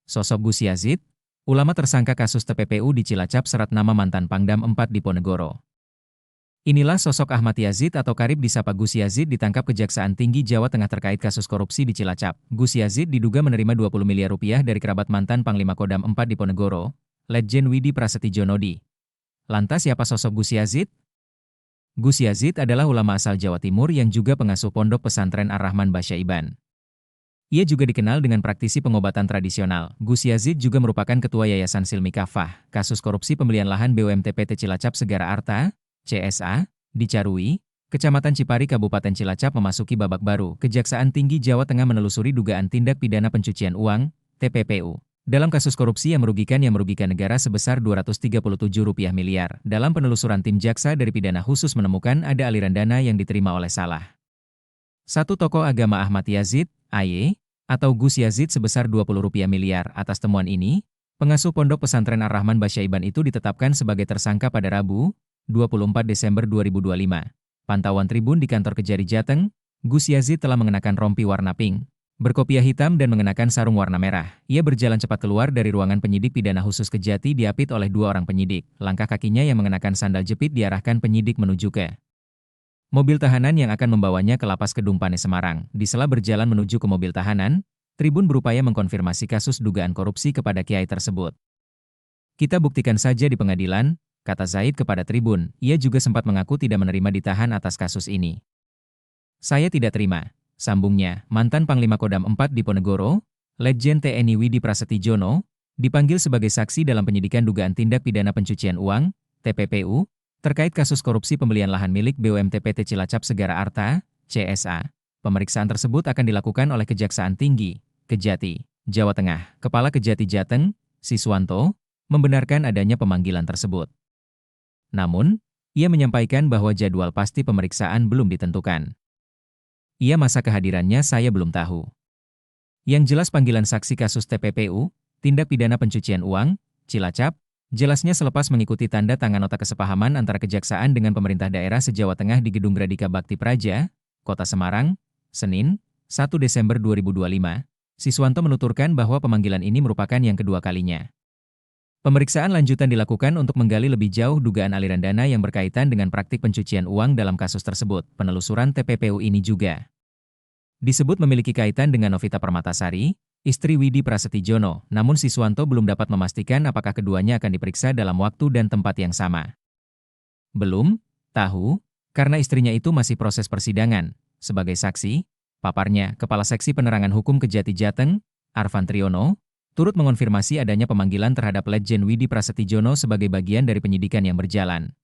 Sosok Gus Yazid, ulama tersangka kasus TPPU di Cilacap serat nama mantan Pangdam 4 Diponegoro. Inilah sosok Ahmad Yazid atau karib disapa Gus Yazid ditangkap Kejaksaan Tinggi Jawa Tengah terkait kasus korupsi di Cilacap. Gus Yazid diduga menerima 20 miliar rupiah dari kerabat mantan Panglima Kodam 4 Diponegoro, Letjen Widi Prasetyojonodi. Lantas siapa sosok Gus Yazid? Gus Yazid adalah ulama asal Jawa Timur yang juga pengasuh pondok pesantren Ar-Rahman Basyaiban. Ia juga dikenal dengan praktisi pengobatan tradisional. Gus Yazid juga merupakan ketua Yayasan Silmi Kafah, kasus korupsi pembelian lahan BUMT PT Cilacap Segara Arta, CSA, di Carui, Kecamatan Cipari Kabupaten Cilacap memasuki babak baru. Kejaksaan Tinggi Jawa Tengah menelusuri dugaan tindak pidana pencucian uang, TPPU. Dalam kasus korupsi yang merugikan negara sebesar Rp237 miliar. Dalam penelusuran tim jaksa dari pidana khusus menemukan ada aliran dana yang diterima oleh Salah satu tokoh agama Ahmad Yazid, AY, atau Gus Yazid sebesar Rp20 miliar. Atas temuan ini, pengasuh pondok pesantren Ar-Rahman Basyaiban itu ditetapkan sebagai tersangka pada Rabu, 24 Desember 2025. Pantauan Tribun di kantor Kejari Jateng, Gus Yazid telah mengenakan rompi warna pink, berkopiah hitam dan mengenakan sarung warna merah. Ia berjalan cepat keluar dari ruangan penyidik pidana khusus Kejati diapit oleh dua orang penyidik. Langkah kakinya yang mengenakan sandal jepit diarahkan penyidik menuju ke mobil tahanan yang akan membawanya ke Lapas Kedung Pane Semarang. Di sela berjalan menuju ke mobil tahanan, Tribun berupaya mengkonfirmasi kasus dugaan korupsi kepada kiai tersebut. Kita buktikan saja di pengadilan, kata Zaid kepada Tribun. Ia juga sempat mengaku tidak menerima ditahan atas kasus ini. Saya tidak terima, sambungnya. Mantan Panglima Kodam 4 Diponegoro, Letjen TNI Widi Prasetyojono, dipanggil sebagai saksi dalam penyidikan dugaan tindak pidana pencucian uang, TPPU, terkait kasus korupsi pembelian lahan milik BUMT PT Cilacap Segara Arta, CSA. Pemeriksaan tersebut akan dilakukan oleh Kejaksaan Tinggi, Kejati, Jawa Tengah. Kepala Kejati Jateng, Siswanto, membenarkan adanya pemanggilan tersebut. Namun, ia menyampaikan bahwa jadwal pasti pemeriksaan belum ditentukan. Ia masa kehadirannya saya belum tahu. Yang jelas panggilan saksi kasus TPPU, tindak pidana pencucian uang, Cilacap, jelasnya selepas mengikuti tanda tangan nota kesepahaman antara Kejaksaan dengan pemerintah daerah se-Jawa Tengah di Gedung Gradika Bakti Praja, Kota Semarang, Senin, 1 Desember 2025, Siswanto menuturkan bahwa pemanggilan ini merupakan yang kedua kalinya. Pemeriksaan lanjutan dilakukan untuk menggali lebih jauh dugaan aliran dana yang berkaitan dengan praktik pencucian uang dalam kasus tersebut. Penelusuran TPPU ini juga disebut memiliki kaitan dengan Novita Permatasari, istri Widi Prasetyojono, namun Siswanto belum dapat memastikan apakah keduanya akan diperiksa dalam waktu dan tempat yang sama. Belum tahu, karena istrinya itu masih proses persidangan. Sebagai saksi, paparnya, Kepala Seksi Penerangan Hukum Kejati Jateng, Arvan Triono, turut mengonfirmasi adanya pemanggilan terhadap Letjen Widi Prasetyojono sebagai bagian dari penyidikan yang berjalan.